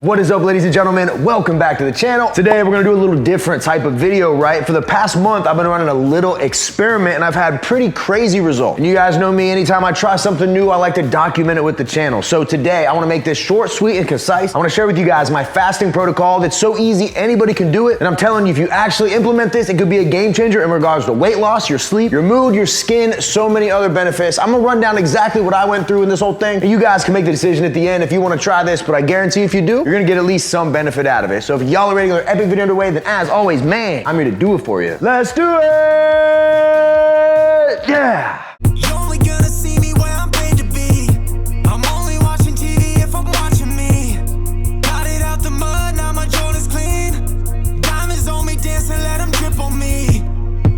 What is up, ladies and gentlemen? Welcome back to the channel. Today we're gonna do a little different type of video, right? For the past month, I've been running a little experiment and I've had pretty crazy results. And you guys know me, anytime I try something new, I like to document it with the channel. So today, I wanna make this short, sweet, and concise. I wanna share with you guys my fasting protocol that's so easy, anybody can do it. And I'm telling you, if you actually implement this, it could be a game changer in regards to weight loss, your sleep, your mood, your skin, so many other benefits. I'm gonna run down exactly what I went through in this whole thing. And you guys can make the decision at the end if you wanna try this, but I guarantee if you do, you're gonna get at least some benefit out of it. So if y'all are ready to get an epic video underway, then as always, man, I'm here to do it for you. Let's do it! Yeah! You're only gonna see me where I'm paid to be. I'm only watching TV if I'm watching me. Got it out the mud, now my Jordan's clean. Diamonds on me, dancing, let them drip on me.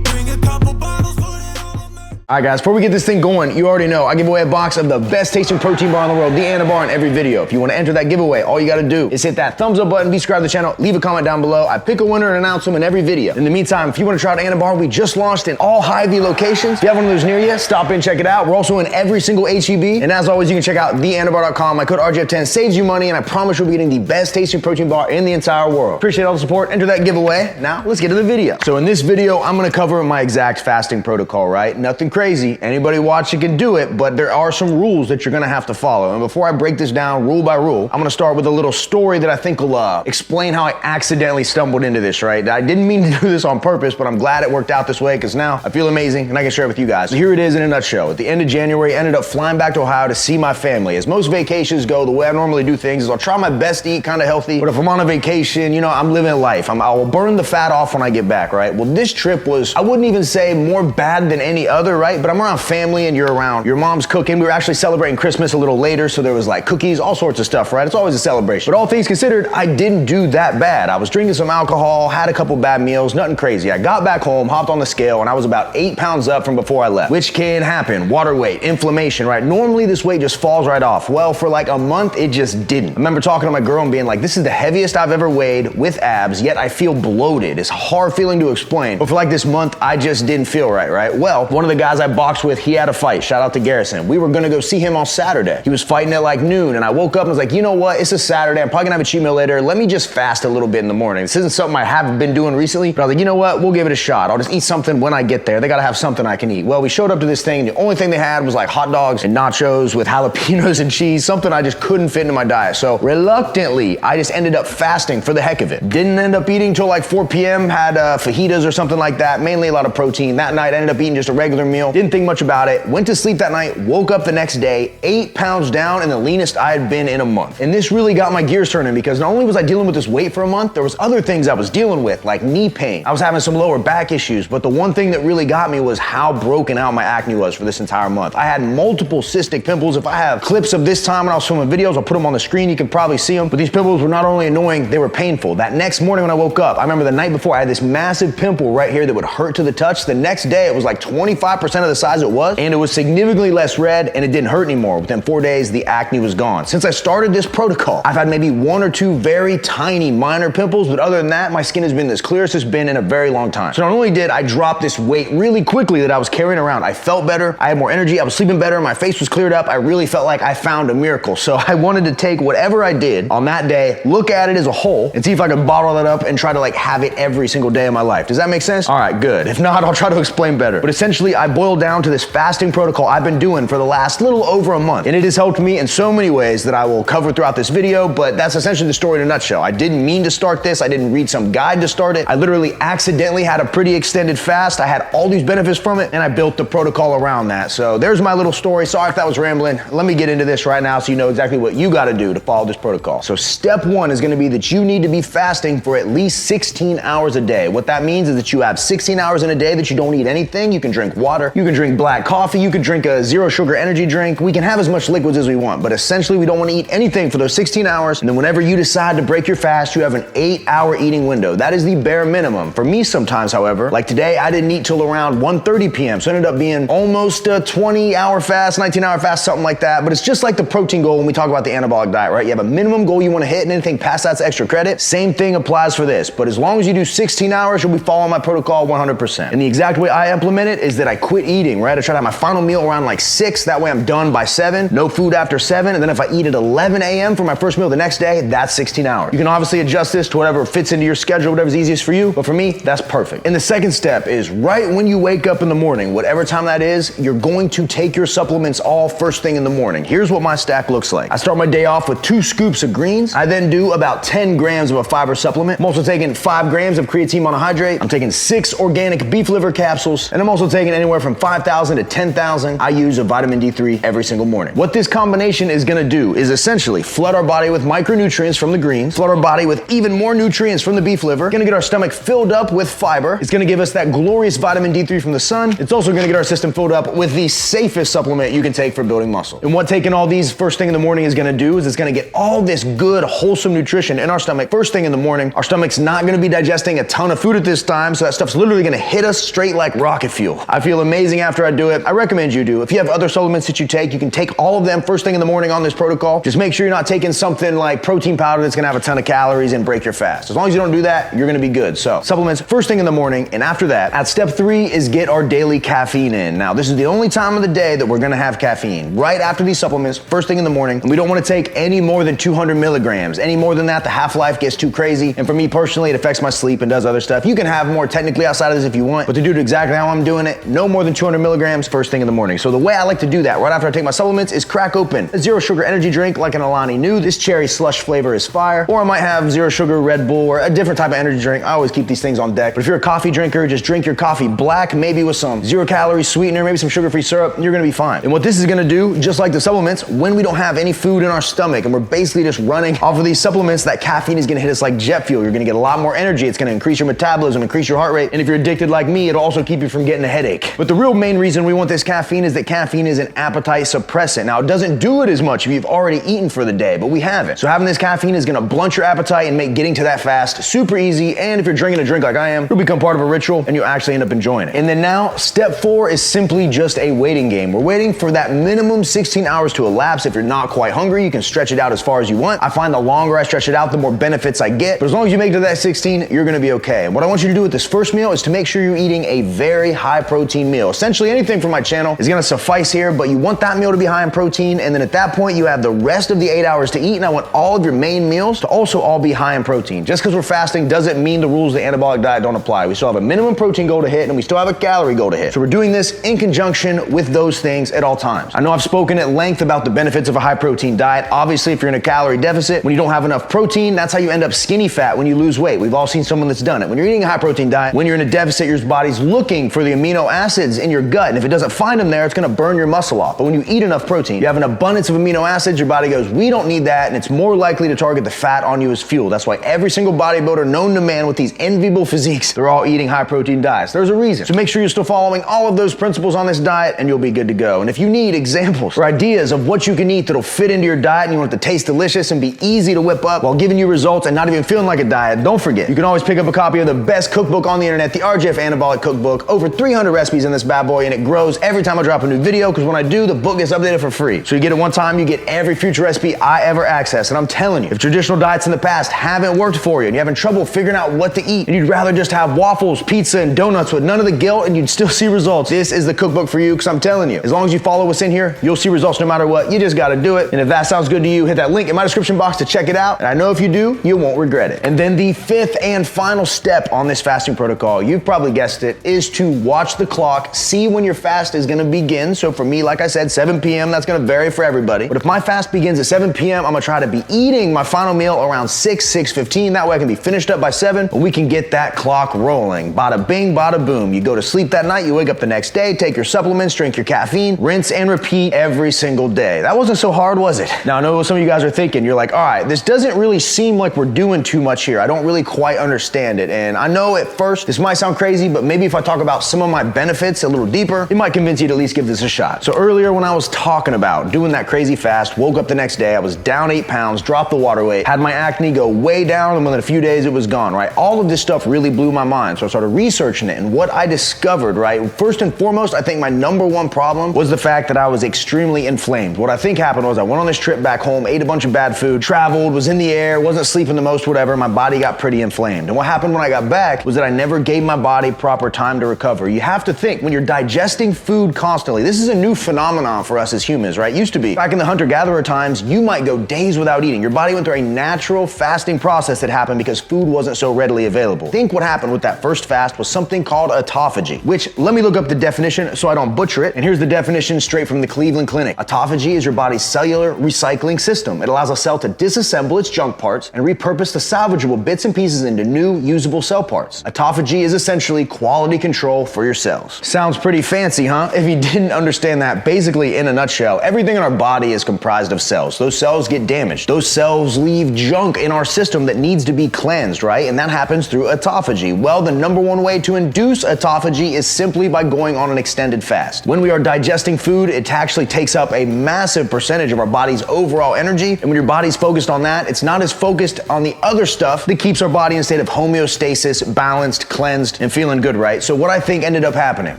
Bring a couple bottles, put it on my... All right, guys, before we get this thing going, you already know I give away a box of the best tasting protein bar in the world, the Anabar, in every video. If you want to enter that giveaway, all you got to do is hit that thumbs up button, be subscribed to the channel, leave a comment down below. I pick a winner and announce them in every video. In the meantime, if you want to try out Anabar, we just launched in all Hy-Vee locations. If you have one of those near you, stop in, check it out. We're also in every single HEB. And as always, you can check out theanabar.com. My code RGF10 saves you money, and I promise you'll be getting the best tasting protein bar in the entire world. Appreciate all the support. Enter that giveaway. Now, let's get to the video. So in this video, I'm going to cover my exact fasting protocol, right? Nothing crazy. Anybody watching can do it, but there are some rules that you're gonna have to follow. And before I break this down rule by rule, I'm gonna start with a little story that I think will explain how I accidentally stumbled into this, right? I didn't mean to do this on purpose, but I'm glad it worked out this way because now I feel amazing and I can share it with you guys. So here it is in a nutshell. At the end of January, I ended up flying back to Ohio to see my family. As most vacations go, the way I normally do things is I'll try my best to eat kind of healthy, but if I'm on a vacation, you know, I'm living life. I will burn the fat off when I get back, right? Well, this trip was, I wouldn't even say more bad than any other, right? But I'm around family and you're around, your mom's cooking. We were actually celebrating Christmas a little later, so there was like cookies, all sorts of stuff, right? It's always a celebration. But all things considered, I didn't do that bad. I was drinking some alcohol, had a couple bad meals, nothing crazy. I got back home, hopped on the scale, and I was about 8 pounds up from before I left, which can happen. Water weight, inflammation, right? Normally this weight just falls right off. Well, for like a month, it just didn't. I remember talking to my girl and being like, this is the heaviest I've ever weighed with abs, yet I feel bloated. It's a hard feeling to explain. But for like this month, I just didn't feel right? Well, one of the guys I boxed with, he had a fight. Shout out to Garrison. We were gonna go see him on Saturday. He was fighting at like noon, and I woke up and was like, you know what? It's a Saturday. I'm probably gonna have a cheat meal later. Let me just fast a little bit in the morning. This isn't something I haven't been doing recently, but I was like, you know what? We'll give it a shot. I'll just eat something when I get there. They gotta have something I can eat. Well, we showed up to this thing, and the only thing they had was like hot dogs and nachos with jalapenos and cheese, something I just couldn't fit into my diet. So reluctantly, I just ended up fasting for the heck of it. Didn't end up eating till like 4 p.m., had fajitas or something like that, mainly a lot of protein. That night, I ended up eating just a regular meal. Didn't think much about it. Went to sleep that night, woke up the next day, 8 pounds down and the leanest I had been in a month. And this really got my gears turning because not only was I dealing with this weight for a month, there was other things I was dealing with, like knee pain. I was having some lower back issues, but the one thing that really got me was how broken out my acne was for this entire month. I had multiple cystic pimples. If I have clips of this time when I was filming videos, I'll put them on the screen. You can probably see them. But these pimples were not only annoying, they were painful. That next morning when I woke up, I remember the night before I had this massive pimple right here that would hurt to the touch. The next day, it was like 25% of the size it was, and it was significantly less red, and it didn't hurt anymore. Within 4 days, the acne was gone. Since I started this protocol, I've had maybe 1 or 2 very tiny minor pimples, but other than that, my skin has been as clear as it's been in a very long time. So not only did I drop this weight really quickly that I was carrying around, I felt better, I had more energy, I was sleeping better, my face was cleared up, I really felt like I found a miracle. So I wanted to take whatever I did on that day, look at it as a whole, and see if I could bottle that up and try to like have it every single day of my life. Does that make sense? All right, good. If not, I'll try to explain better. But essentially, I boiled down to this fasting protocol I've been doing for the last little over a month. And it has helped me in so many ways that I will cover throughout this video, but that's essentially the story in a nutshell. I didn't mean to start this. I didn't read some guide to start it. I literally accidentally had a pretty extended fast. I had all these benefits from it, and I built the protocol around that. So there's my little story. Sorry if that was rambling. Let me get into this right now so you know exactly what you gotta do to follow this protocol. So step 1 is gonna be that you need to be fasting for at least 16 hours a day. What that means is that you have 16 hours in a day that you don't eat anything. You can drink water, you can drink black coffee, you can drink a 0 sugar energy drink. We can have as much liquids as we want, but essentially we don't want to eat anything for those 16 hours. And then whenever you decide to break your fast, you have an 8-hour eating window. That is the bare minimum. For me sometimes, however, like today, I didn't eat till around 1:30 p.m. So it ended up being almost a 20-hour fast, 19-hour fast, something like that. But it's just like the protein goal when we talk about the anabolic diet, right? You have a minimum goal you want to hit, and anything past that's extra credit. Same thing applies for this. But as long as you do 16 hours, you'll be following my protocol 100%. And the exact way I implement it is that I quit quit eating, right? I try to have my final meal around like 6, that way I'm done by 7, no food after 7, and then if I eat at 11 a.m. for my first meal the next day, that's 16 hours. You can obviously adjust this to whatever fits into your schedule, whatever's easiest for you, but for me, that's perfect. And the second step is right when you wake up in the morning, whatever time that is, you're going to take your supplements all first thing in the morning. Here's what my stack looks like. I start my day off with 2 scoops of greens. I then do about 10 grams of a fiber supplement. I'm also taking 5 grams of creatine monohydrate. I'm taking 6 organic beef liver capsules, and I'm also taking anywhere from 5,000 to 10,000 IUs of vitamin D3 every single morning. What this combination is gonna do is essentially flood our body with micronutrients from the greens, flood our body with even more nutrients from the beef liver, gonna get our stomach filled up with fiber. It's gonna give us that glorious vitamin D3 from the sun. It's also gonna get our system filled up with the safest supplement you can take for building muscle. And what taking all these first thing in the morning is gonna do is it's gonna get all this good, wholesome nutrition in our stomach first thing in the morning. Our stomach's not gonna be digesting a ton of food at this time, so that stuff's literally gonna hit us straight like rocket fuel. I feel amazing after I do it. I recommend you do. If you have other supplements that you can take all of them first thing in the morning on this protocol. Just make sure you're not taking something like protein powder that's gonna have a ton of calories and break your fast. As long as you don't do that, you're gonna be good. So supplements first thing in the morning, and after that, at step 3 is get our daily caffeine in. Now, this is the only time of the day that we're gonna have caffeine. Right after these supplements, first thing in the morning, and we don't wanna take any more than 200 milligrams. Any more than that, the half-life gets too crazy, and for me personally, it affects my sleep and does other stuff. You can have more technically outside of this if you want, but to do it exactly how I'm doing it, no more than 200 milligrams first thing in the morning. So the way I like to do that right after I take my supplements is crack open a zero sugar energy drink like an Alani Nu. This cherry slush flavor is fire. Or I might have zero sugar Red Bull or a different type of energy drink. I always keep these things on deck. But if you're a coffee drinker, just drink your coffee black, maybe with some 0-calorie sweetener, maybe some sugar-free syrup, and you're gonna be fine. And what this is gonna do, just like the supplements, when we don't have any food in our stomach and we're basically just running off of these supplements, that caffeine is gonna hit us like jet fuel. You're gonna get a lot more energy. It's gonna increase your metabolism, increase your heart rate. And if you're addicted like me, it'll also keep you from getting a headache. But the real main reason we want this caffeine is that caffeine is an appetite suppressant. Now, it doesn't do it as much if you've already eaten for the day, but we haven't. So having this caffeine is gonna blunt your appetite and make getting to that fast super easy. And if you're drinking a drink like I am, it'll become part of a ritual and you'll actually end up enjoying it. And then now, step 4 is simply just a waiting game. We're waiting for that minimum 16 hours to elapse. If you're not quite hungry, you can stretch it out as far as you want. I find the longer I stretch it out, the more benefits I get. But as long as you make it to that 16, you're gonna be okay. And what I want you to do with this first meal is to make sure you're eating a very high protein meal. Essentially anything from my channel is gonna suffice here, but you want that meal to be high in protein, and then at that point you have the rest of the 8 hours to eat, and I want all of your main meals to also all be high in protein. Just because we're fasting doesn't mean the rules of the anabolic diet don't apply. We still have a minimum protein goal to hit, and we still have a calorie goal to hit. So we're doing this in conjunction with those things at all times. I know I've spoken at length about the benefits of a high protein diet. Obviously, if you're in a calorie deficit, when you don't have enough protein, that's how you end up skinny fat when you lose weight. We've all seen someone that's done it. When you're eating a high protein diet, when you're in a deficit, your body's looking for the amino acids in your gut, and if it doesn't find them there, it's gonna burn your muscle off. But when you eat enough protein, you have an abundance of amino acids, your body goes, we don't need that, and it's more likely to target the fat on you as fuel. That's why every single bodybuilder known to man with these enviable physiques, they're all eating high protein diets. There's a reason. So make sure you're still following all of those principles on this diet, and you'll be good to go. And if you need examples or ideas of what you can eat that'll fit into your diet, and you want it to taste delicious and be easy to whip up while giving you results and not even feeling like a diet, don't forget, you can always pick up a copy of the best cookbook on the internet, the RGF Anabolic Cookbook. Over 300 recipes in this bad boy, and it grows every time I drop a new video, because when I do, the book gets updated for free. So you get it one time, you get every future recipe I ever access. And I'm telling you, if traditional diets in the past haven't worked for you, and you're having trouble figuring out what to eat, and you'd rather just have waffles, pizza, and donuts with none of the guilt, and you'd still see results, this is the cookbook for you, because I'm telling you, as long as you follow what's in here, you'll see results no matter what. You just gotta do it. And if that sounds good to you, hit that link in my description box to check it out. And I know if you do, you won't regret it. And then the 5th and final step on this fasting protocol, you've probably guessed it, is to watch the clock, see when your fast is gonna begin. So for me, like I said, 7 p.m., that's gonna vary for everybody. But if my fast begins at 7 p.m., I'm gonna try to be eating my final meal around 6:15. That way I can be finished up by 7, and we can get that clock rolling. Bada bing, bada boom. You go to sleep that night, you wake up the next day, take your supplements, drink your caffeine, rinse and repeat every single day. That wasn't so hard, was it? Now I know what some of you guys are thinking. You're like, all right, this doesn't really seem like we're doing too much here. I don't really quite understand it. And I know at first this might sound crazy, but maybe if I talk about some of my benefits a little deeper, it might convince you to at least give this a shot. So earlier when I was talking about doing that crazy fast, woke up the next day, I was down 8 pounds, dropped the water weight, had my acne go way down, and within a few days it was gone, right? All of this stuff really blew my mind. So I started researching it, and what I discovered, right? First and foremost, I think my number one problem was the fact that I was extremely inflamed. What I think happened was I went on this trip back home, ate a bunch of bad food, traveled, was in the air, wasn't sleeping the most, whatever. My body got pretty inflamed. And what happened when I got back was that I never gave my body proper time to recover. You have to think, when when you're digesting food constantly, this is a new phenomenon for us as humans, right? Used to be. Back in the hunter-gatherer times, you might go days without eating. Your body went through a natural fasting process that happened because food wasn't so readily available. I think what happened with that first fast was something called autophagy, which, let me look up the definition so I don't butcher it. And here's the definition straight from the Cleveland Clinic. Autophagy is your body's cellular recycling system. It allows a cell to disassemble its junk parts and repurpose the salvageable bits and pieces into new, usable cell parts. Autophagy is essentially quality control for your cells. Sounds pretty fancy, huh? If you didn't understand that, basically in a nutshell, everything in our body is comprised of cells. Those cells get damaged. Those cells leave junk in our system that needs to be cleansed, right? And that happens through autophagy. Well, the number one way to induce autophagy is simply by going on an extended fast. When we are digesting food, it actually takes up a massive percentage of our body's overall energy. And when your body's focused on that, it's not as focused on the other stuff that keeps our body in a state of homeostasis, balanced, cleansed, and feeling good, right? So what I think ended up happening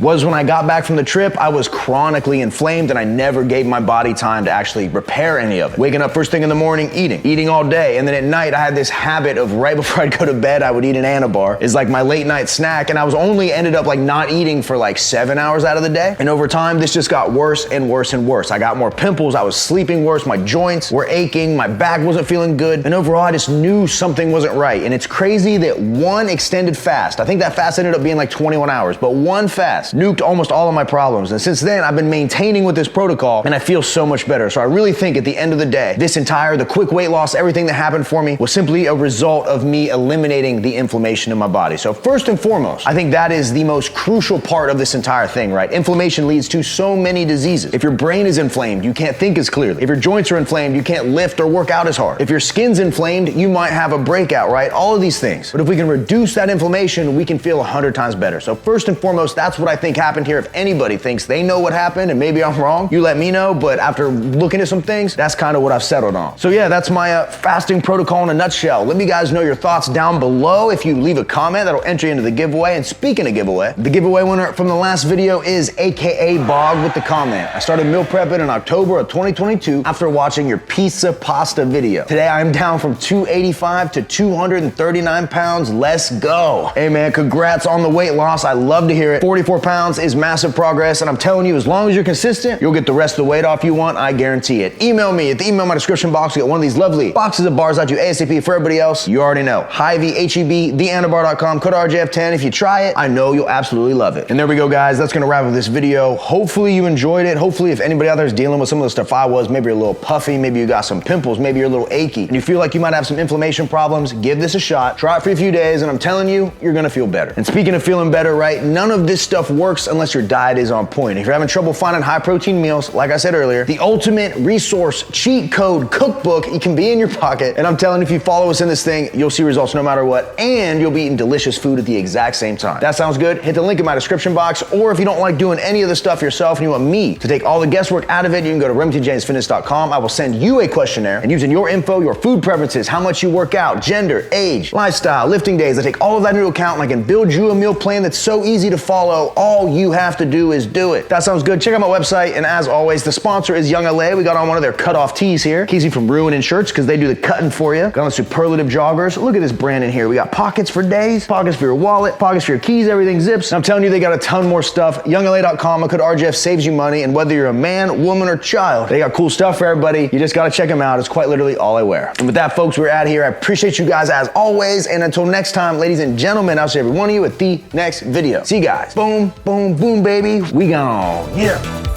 was when I got back from the trip, I was chronically inflamed and I never gave my body time to actually repair any of it. Waking up first thing in the morning, eating all day. And then at night, I had this habit of right before I'd go to bed, I would eat an Anabar. It's like my late night snack. And I was only ended up like not eating for like 7 hours out of the day. And over time, this just got worse and worse and worse. I got more pimples. I was sleeping worse. My joints were aching. My back wasn't feeling good. And overall, I just knew something wasn't right. And it's crazy that one extended fast, I think that fast ended up being like 21 hours, but one fast nuked almost all of my problems. And since then, I've been maintaining with this protocol and I feel so much better. So I really think at the end of the day, the quick weight loss, everything that happened for me was simply a result of me eliminating the inflammation in my body. So first and foremost, I think that is the most crucial part of this entire thing, right? Inflammation leads to so many diseases. If your brain is inflamed, you can't think as clearly. If your joints are inflamed, you can't lift or work out as hard. If your skin's inflamed, you might have a breakout, right? All of these things. But if we can reduce that inflammation, we can feel 100 times better. So first and foremost, that's what I think happened here. If anybody thinks they know what happened and maybe I'm wrong, you let me know. But after looking at some things, that's kind of what I've settled on. So yeah, that's my fasting protocol in a nutshell. Let me guys know your thoughts down below. If you leave a comment, that'll enter you into the giveaway. And speaking of giveaway, the giveaway winner from the last video is AKA Bog with the comment. I started meal prepping in October of 2022 after watching your pizza pasta video. Today I am down from 285 to 239 pounds. Let's go. Hey man, congrats on the weight loss. I love to hear it. 44 pounds is massive progress. And I'm telling you, as long as you're consistent, you'll get the rest of the weight off you want. I guarantee it. Email me at the email in my description box. You get one of these lovely boxes of bars out to you ASAP. For everybody else, you already know. Hy-Vee, H-E-B, theanabar.com, code RJF10. If you try it, I know you'll absolutely love it. And there we go, guys. That's gonna wrap up this video. Hopefully you enjoyed it. Hopefully if anybody out there is dealing with some of the stuff I was, maybe you're a little puffy, maybe you got some pimples, maybe you're a little achy, and you feel like you might have some inflammation problems, give this a shot. Try it for a few days, and I'm telling you, you're gonna feel better. And speaking of feeling better, right, none of this stuff works unless your diet is on point. If you're having trouble finding high protein meals, like I said earlier, the ultimate resource cheat code cookbook, it can be in your pocket. And I'm telling you, if you follow us in this thing, you'll see results no matter what, and you'll be eating delicious food at the exact same time. That sounds good? Hit the link in my description box, or if you don't like doing any of the stuff yourself and you want me to take all the guesswork out of it, you can go to RemingtonJamesFitness.com. I will send you a questionnaire, and using your info, your food preferences, how much you work out, gender, age, lifestyle, lifting days, I take all of that into account and I can build you a meal plan that's so easy to follow. All you have to do is do it. That sounds good. Check out my website, and as always, the sponsor is Young LA. We got on one of their cut-off tees here. Keeps you from ruining shirts because they do the cutting for you. Got on superlative joggers. Look at this brand in here. We got pockets for days, pockets for your wallet, pockets for your keys, everything zips. And I'm telling you, they got a ton more stuff. YoungLA.com, code RJF saves you money, and whether you're a man, woman, or child, they got cool stuff for everybody. You just gotta check them out. It's quite literally all I wear. And with that, folks, we're out here. I appreciate you guys as always, and until next time, ladies and gentlemen, I'll see every one of you at the next video. See you guys. Boom, boom, boom, baby. We gone. Yeah.